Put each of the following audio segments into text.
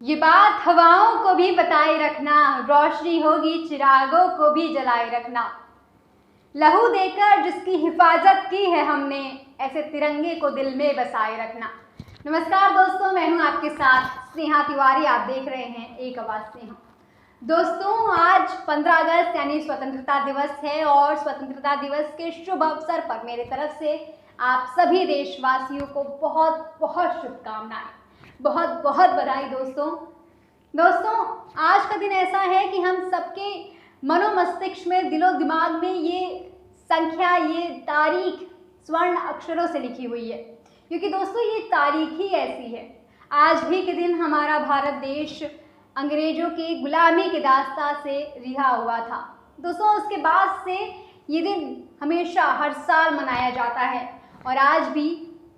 ये बात हवाओं को भी बताए रखना, रोशनी होगी चिरागों को भी जलाए रखना। लहू देकर जिसकी हिफाजत की है हमने, ऐसे तिरंगे को दिल में बसाए रखना। नमस्कार दोस्तों, मैं हूं आपके साथ स्नेहा तिवारी। आप देख रहे हैं एक आवाज़ स्नेहा। दोस्तों, आज 15 अगस्त यानी स्वतंत्रता दिवस है और स्वतंत्रता दिवस के शुभ अवसर पर मेरे तरफ से आप सभी देशवासियों को बहुत बहुत शुभकामनाएं, बहुत बहुत बधाई। दोस्तों, आज का दिन ऐसा है कि हम सबके मनोमस्तिष्क में, दिलो दिमाग में ये संख्या, ये तारीख स्वर्ण अक्षरों से लिखी हुई है, क्योंकि दोस्तों ये तारीख ही ऐसी है। आज भी के दिन हमारा भारत देश अंग्रेजों की गुलामी के दास्ता से रिहा हुआ था। दोस्तों, उसके बाद से ये दिन हमेशा हर साल मनाया जाता है और आज भी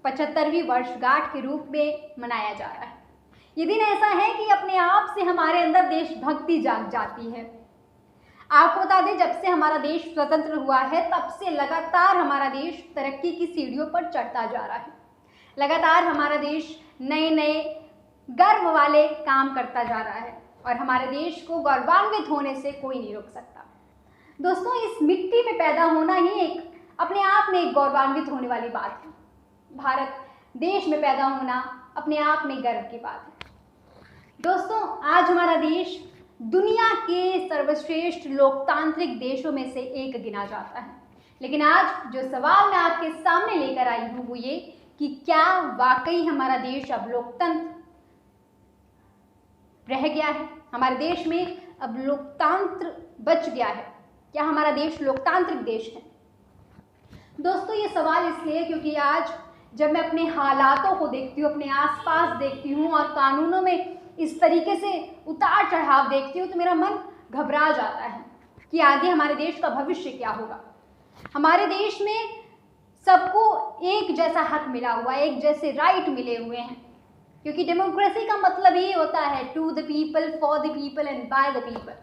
75वीं वर्षगांठ के रूप में मनाया जा रहा है। ये दिन ऐसा है कि अपने आप से हमारे अंदर देशभक्ति जाग जाती है। आपको बता दें, जब से हमारा देश स्वतंत्र हुआ है तब से लगातार हमारा देश तरक्की की सीढ़ियों पर चढ़ता जा रहा है। लगातार हमारा देश नए नए गर्व वाले काम करता जा रहा है और हमारे देश को गौरवान्वित होने से कोई नहीं रोक सकता। दोस्तों, इस मिट्टी में पैदा होना ही एक अपने आप में एक गौरवान्वित होने वाली बात है। भारत देश में पैदा होना अपने आप में गर्व की बात है। दोस्तों, आज हमारा देश दुनिया के सर्वश्रेष्ठ लोकतांत्रिक देशों में से एक गिना जाता है। लेकिन आज जो सवाल मैं आपके सामने लेकर आई हूँ वो ये कि क्या वाकई हमारा देश अब लोकतंत्र रह गया है? हमारे देश में अब लोकतंत्र बच गया है? क्या हमारा देश लोकतांत्रिक देश है? दोस्तों, ये सवाल इसलिए क्योंकि आज जब मैं अपने हालातों को देखती हूँ, अपने आसपास देखती हूँ और कानूनों में इस तरीके से उतार चढ़ाव देखती हूँ तो मेरा मन घबरा जाता है कि आगे हमारे देश का भविष्य क्या होगा। हमारे देश में सबको एक जैसा हक मिला हुआ है, एक जैसे राइट मिले हुए हैं, क्योंकि डेमोक्रेसी का मतलब ये होता है to the people, for the people and by the people.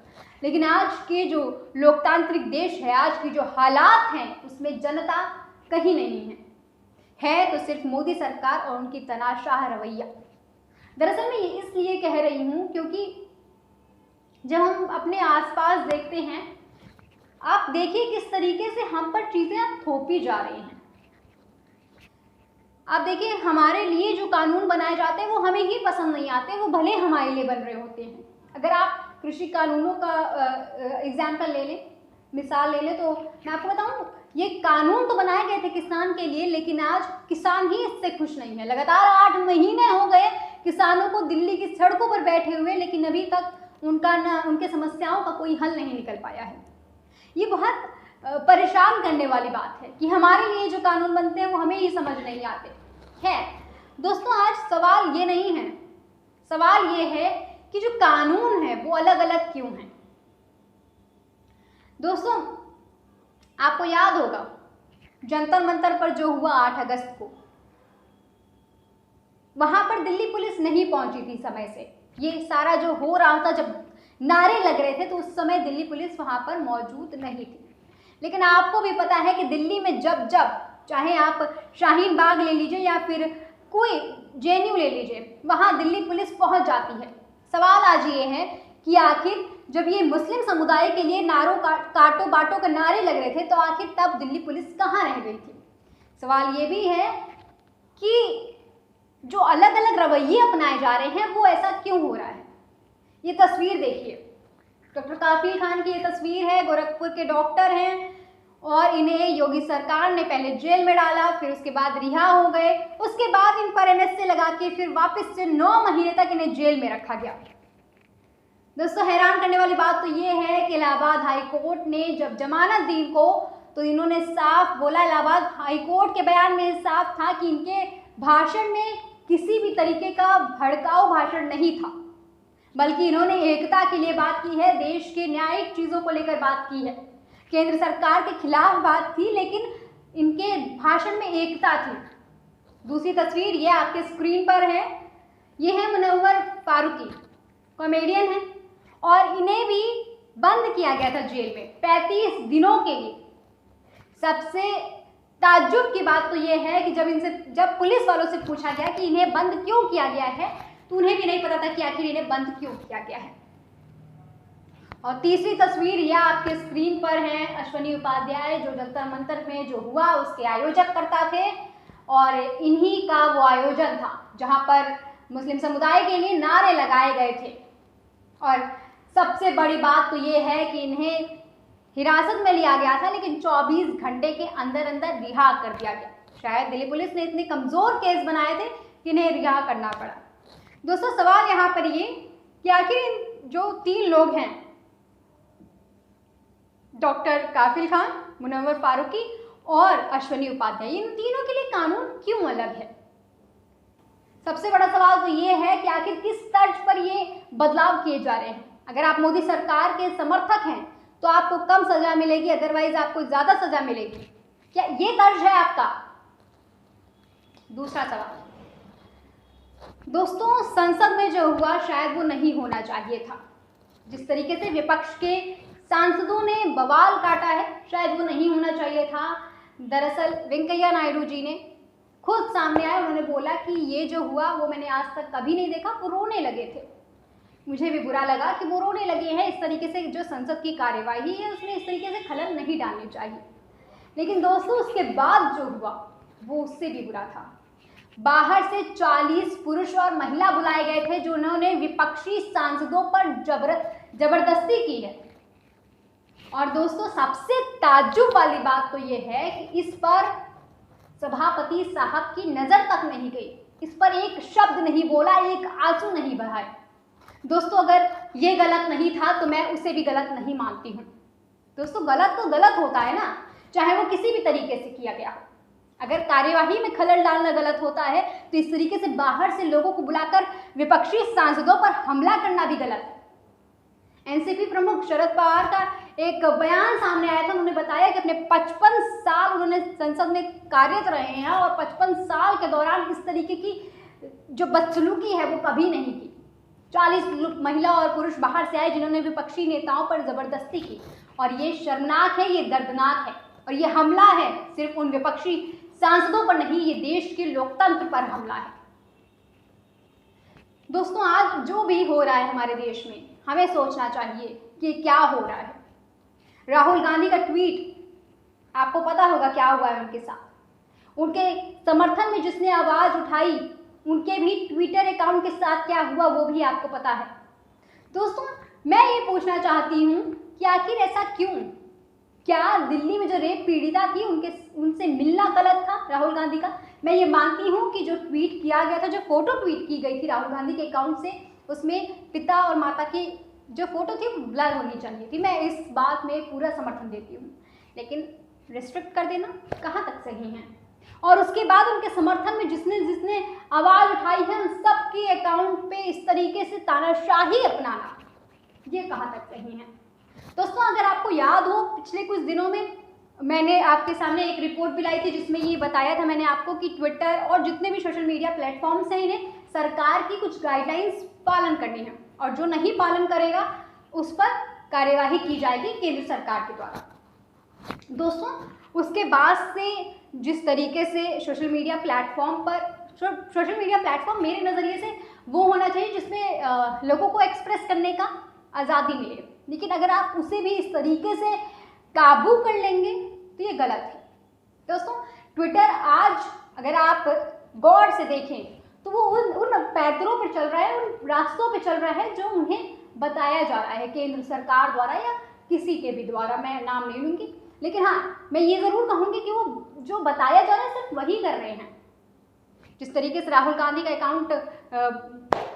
लेकिन आज के जो लोकतांत्रिक देश है, आज की जो हालात हैं, उसमें जनता कहीं नहीं है तो सिर्फ मोदी सरकार और उनकी तनाशाह रवैया। दरअसल मैं ये इसलिए कह रही हूँ क्योंकि जब हम अपने आसपास देखते हैं, आप देखिए किस तरीके से हम पर चीज़ें अब थोपी जा रही हैं। आप देखिए, हमारे लिए जो कानून बनाए जाते हैं वो हमें ही पसंद नहीं आते, वो भले हमारे लिए बन रहे होते हैं। अगर आप कृषि कानूनों का एग्जाम्पल ले लें, मिसाल ले लें, तो मैं आपको बताऊं, ये कानून तो बनाए गए थे किसान के लिए, लेकिन आज किसान ही इससे खुश नहीं है। लगातार 8 महीने हो गए किसानों को दिल्ली की सड़कों पर बैठे हुए, लेकिन अभी तक उनके समस्याओं का कोई हल नहीं निकल पाया है। ये बहुत परेशान करने वाली बात है कि हमारे लिए जो कानून बनते हैं वो हमें ही समझ नहीं आते हैं। दोस्तों, आज सवाल ये नहीं है, सवाल ये है कि जो कानून है वो अलग अलग क्यों हैं। दोस्तों, आपको याद होगा जंतर मंतर पर जो हुआ 8 अगस्त को, वहां पर दिल्ली पुलिस नहीं पहुंची थी समय से। ये सारा जो हो रहा था, जब नारे लग रहे थे, तो उस समय दिल्ली पुलिस वहां पर मौजूद नहीं थी। लेकिन आपको भी पता है कि दिल्ली में जब चाहे आप शाहीन बाग ले लीजिए या फिर कोई जेएनयू ले लीजिए, वहां दिल्ली पुलिस पहुंच जाती है। सवाल आज ये है कि आखिर जब ये मुस्लिम समुदाय के लिए नारों काटो बाटो के नारे लग रहे थे, तो आखिर तब दिल्ली पुलिस कहाँ रह गई थी? सवाल ये भी है कि जो अलग अलग रवैये अपनाए जा रहे हैं वो ऐसा क्यों हो रहा है। ये तस्वीर देखिए, डॉक्टर काफिल खान की ये तस्वीर है। गोरखपुर के डॉक्टर हैं और इन्हें योगी सरकार ने पहले जेल में डाला, फिर उसके बाद रिहा हो गए, उसके बाद इन पर एनएसए लगा के फिर वापस से 9 महीने तक इन्हें जेल में रखा गया। दोस्तों, हैरान करने वाली बात तो ये है कि इलाहाबाद हाई कोर्ट ने जब जमानत दी इनको, तो इन्होंने साफ बोला, इलाहाबाद हाई कोर्ट के बयान में साफ था कि इनके भाषण में किसी भी तरीके का भड़काऊ भाषण नहीं था, बल्कि इन्होंने एकता के लिए बात की है, देश के न्यायिक चीज़ों को लेकर बात की है, केंद्र सरकार के खिलाफ बात थी, लेकिन इनके भाषण में एकता थी। दूसरी तस्वीर ये आपके स्क्रीन पर है, ये है मुनव्वर फारूकी, कॉमेडियन है, और इन्हें भी बंद किया गया था जेल में 35 दिनों के लिए। सबसे ताज्जुब की बात तो ये है कि जब पुलिस वालों से पूछा गया कि इन्हें बंद क्यों किया गया है, तो उन्हें भी नहीं पता था कि आखिर इन्हें बंद क्यों किया गया है। और तीसरी तस्वीर यह आपके स्क्रीन पर है, अश्विनी उपाध्याय जो जंतर मंतर में जो हुआ उसके आयोजक करता थे, और इन्हीं का वो आयोजन था जहां पर मुस्लिम समुदाय के लिए नारे लगाए गए थे। और सबसे बड़ी बात तो ये है कि इन्हें हिरासत में लिया गया था, लेकिन 24 घंटे के अंदर अंदर रिहा कर दिया गया। शायद दिल्ली पुलिस ने इतने कमज़ोर केस बनाए थे कि इन्हें रिहा करना पड़ा। दोस्तों सवाल यहाँ पर ये कि आखिर इन जो 3 लोग हैं, डॉक्टर काफिल खान, मुनव्वर फारूकी और अश्विनी उपाध्याय, इन तीनों के लिए कानून क्यों अलग है? सबसे बड़ा सवाल तो ये है कि आखिर किस तर्ज पर ये बदलाव किए जा रहे हैं। अगर आप मोदी सरकार के समर्थक हैं तो आपको कम सजा मिलेगी, अदरवाइज आपको ज़्यादा सजा मिलेगी। क्या ये तर्ज है आपका? दूसरा सवाल, दोस्तों संसद में जो हुआ शायद वो नहीं होना चाहिए था। जिस तरीके से विपक्ष के सांसदों ने बवाल काटा है, शायद वो नहीं होना चाहिए था। दरअसल वेंकैया नायडू जी ने खुद सामने आए, उन्होंने बोला कि ये जो हुआ वो मैंने आज तक कभी नहीं देखा। वो रोने लगे थे, मुझे भी बुरा लगा कि वो रोने लगे हैं। इस तरीके से जो संसद की कार्यवाही है उसमें इस तरीके से खलल नहीं डालनी चाहिए। लेकिन दोस्तों उसके बाद जो हुआ वो उससे भी बुरा था। बाहर से 40 पुरुष और महिला बुलाए गए थे जिन्होंने विपक्षी सांसदों पर जबरदस्ती की है। और दोस्तों सबसे ताज्जुब वाली बात तो ये है कि इस पर सभापति साहब की नज़र तक नहीं गई, इस पर एक शब्द नहीं बोला, एक आंसू नहीं बहाए। दोस्तों अगर ये गलत नहीं था तो मैं उसे भी गलत नहीं मानती हूँ। दोस्तों गलत तो गलत होता है ना, चाहे वो किसी भी तरीके से किया गया हो। अगर कार्यवाही में खलल डालना गलत होता है तो इस तरीके से बाहर से लोगों को बुलाकर विपक्षी सांसदों पर हमला करना भी गलत है। एनसीपी प्रमुख शरद पवार का एक बयान सामने आया था, उन्होंने बताया कि अपने 55 साल उन्होंने संसद में कार्यरत रहे हैं और 55 साल के दौरान इस तरीके की जो बदसलूकी है वो कभी नहीं की। 40 महिला और पुरुष बाहर से आए जिन्होंने विपक्षी नेताओं पर जबरदस्ती की, और ये शर्मनाक है, ये दर्दनाक है, और ये हमला है सिर्फ उन विपक्षी सांसदों पर नहीं, ये देश के लोकतंत्र पर हमला है। दोस्तों आज जो भी हो रहा है हमारे देश में, हमें सोचना चाहिए कि क्या हो रहा है। राहुल गांधी का ट्वीट आपको पता होगा क्या हुआ है उनके साथ। उनके समर्थन में जिसने आवाज़ उठाई उनके भी ट्विटर अकाउंट के साथ क्या हुआ वो भी आपको पता है। दोस्तों मैं ये पूछना चाहती हूँ कि आखिर ऐसा क्यों? क्या दिल्ली में जो रेप पीड़िता थी उनसे मिलना गलत था राहुल गांधी का? मैं ये मानती हूँ कि जो ट्वीट किया गया था, जो फोटो ट्वीट की गई थी राहुल गांधी के अकाउंट से, उसमें पिता और माता की जो फोटो थी वो ब्लर होनी चाहिए थी। मैं इस बात में पूरा समर्थन देती हूँ, लेकिन रिस्ट्रिक्ट कर देना कहाँ तक सही है? और उसके बाद उनके समर्थन में जिसने जिसने आवाज़ उठाई है उन सबके अकाउंट पे इस तरीके से तानाशाही अपनाना, ये कहाँ तक सही है? दोस्तों अगर आपको याद हो, पिछले कुछ दिनों में मैंने आपके सामने एक रिपोर्ट भी लाई थी जिसमें ये बताया था मैंने आपको कि ट्विटर और जितने भी सोशल मीडिया प्लेटफॉर्म्स हैं इन्हें सरकार की कुछ गाइडलाइंस पालन करनी है, और जो नहीं पालन करेगा उस पर कार्यवाही की जाएगी केंद्र सरकार के द्वारा। दोस्तों उसके बाद से जिस तरीके से सोशल मीडिया प्लेटफॉर्म मेरे नज़रिए से वो होना चाहिए जिसमें लोगों को एक्सप्रेस करने का आज़ादी मिले, लेकिन अगर आप उसे भी इस तरीके से काबू कर लेंगे तो ये गलत है। दोस्तों ट्विटर आज अगर आप गौर से देखें तो वो उन पैदलों पर चल रहा है, उन रास्तों पे चल रहा है जो उन्हें बताया जा रहा है केंद्र सरकार द्वारा या किसी के भी द्वारा, मैं नाम नहीं लूँगी, लेकिन हाँ मैं ये ज़रूर कहूँगी कि वो जो बताया जा रहा है सिर्फ वही कर रहे हैं। जिस तरीके से राहुल गांधी का अकाउंट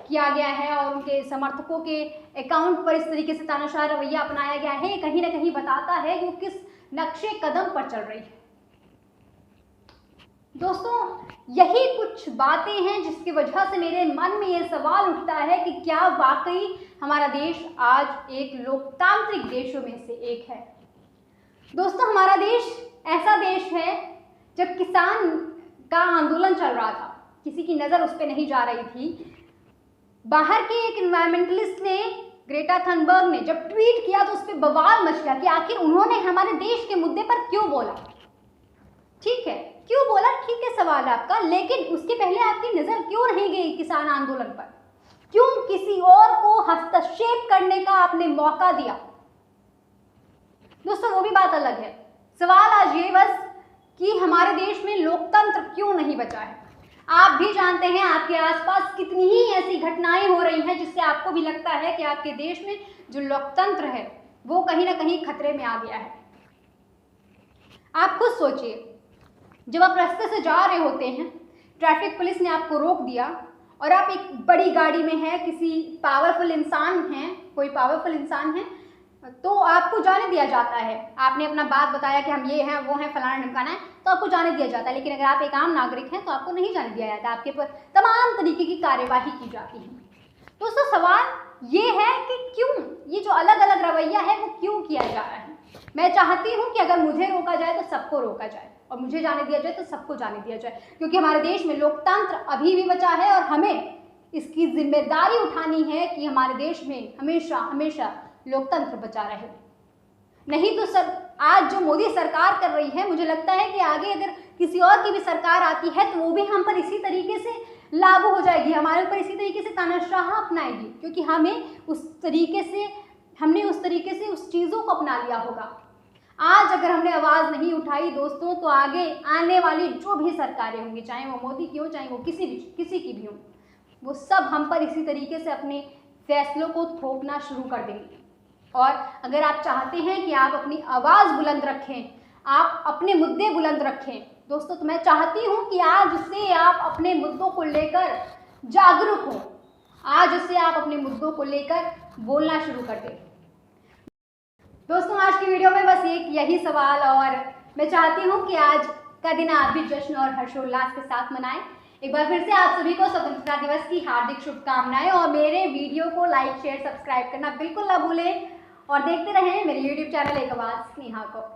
किया गया है और उनके समर्थकों के अकाउंट पर इस तरीके से तानाशाह रवैया अपनाया गया है, कहीं ना कहीं बताता है कि वो किस नक्शे कदम पर चल रही है। दोस्तों यही कुछ बातें हैं जिसकी वजह से मेरे मन में ये सवाल उठता है कि क्या वाकई हमारा देश आज एक लोकतांत्रिक देशों में से एक है। दोस्तों हमारा देश ऐसा देश है, जब किसान का आंदोलन चल रहा था किसी की नज़र उस पर नहीं जा रही थी, बाहर के एक इन्वायरमेंटलिस्ट ने, ग्रेटा थनबर्ग ने जब ट्वीट किया तो उस पर बवाल मच गया कि आखिर उन्होंने हमारे देश के मुद्दे पर क्यों बोला। ठीक है क्यों बोला, ठीक है सवाल आपका, लेकिन उसके पहले आपकी नज़र क्यों नहीं गई किसान आंदोलन पर? क्यों किसी और को हस्तक्षेप करने का आपने मौका दिया? दोस्तों वो भी बात अलग है। सवाल आज ये बस कि हमारे देश में लोकतंत्र क्यों नहीं बचा है। आप भी जानते हैं आपके आसपास कितनी ही ऐसी घटनाएं हो रही हैं जिससे आपको भी लगता है कि आपके देश में जो लोकतंत्र है वो कहीं ना कहीं खतरे में आ गया है। आप खुद सोचिए, जब आप रास्ते से जा रहे होते हैं, ट्रैफिक पुलिस ने आपको रोक दिया और आप एक बड़ी गाड़ी में हैं, किसी पावरफुल इंसान हैं, कोई पावरफुल इंसान है, तो आपको जाने दिया जाता है। आपने अपना बात बताया कि हम ये हैं वो हैं फलाना ढिमकाना है, तो आपको जाने दिया जाता है। लेकिन अगर आप एक आम नागरिक हैं तो आपको नहीं जाने दिया जाता, आपके पर तमाम तरीके की कार्यवाही की जाती है। दोस्तों सवाल ये है कि क्यों ये जो अलग अलग रवैया है वो क्यों किया जा रहा है। मैं चाहती हूँ कि अगर मुझे रोका जाए तो सबको रोका जाए और मुझे जाने दिया जाए तो सबको जाने दिया जाए, क्योंकि हमारे देश में लोकतंत्र अभी भी बचा है और हमें इसकी जिम्मेदारी उठानी है कि हमारे देश में हमेशा हमेशा लोकतंत्र बचा रहे। नहीं तो सर आज जो मोदी सरकार कर रही है, मुझे लगता है कि आगे अगर किसी और की भी सरकार आती है तो वो भी हम पर इसी तरीके से लागू हो जाएगी, हमारे ऊपर इसी तरीके से तानाशाह अपनाएगी, क्योंकि हमने उस तरीके से उस चीज़ों को अपना लिया होगा। आज अगर हमने आवाज़ नहीं उठाई दोस्तों, तो आगे आने वाली जो भी सरकारें होंगी, चाहे वो मोदी की हो चाहे वो किसी की भी हो, वो सब हम पर इसी तरीके से अपने फैसलों को थोपना शुरू कर देंगे। और अगर आप चाहते हैं कि आप अपनी आवाज़ बुलंद रखें, आप अपने मुद्दे बुलंद रखें दोस्तों, तो मैं चाहती हूं कि आज से आप अपने मुद्दों को लेकर जागरूक हो, आज से आप अपने मुद्दों को लेकर बोलना शुरू कर दें। दोस्तों आज की वीडियो में बस यही सवाल, और मैं चाहती हूं कि आज का दिन आप भी जश्न और हर्षोल्लास के साथ मनाएं। एक बार फिर से आप सभी को स्वतंत्रता दिवस की हार्दिक शुभकामनाएं, और मेरे वीडियो को लाइक शेयर सब्सक्राइब करना बिल्कुल ना भूलें और देखते रहें मेरे YouTube चैनल एक आवाज़ स्नेहा को।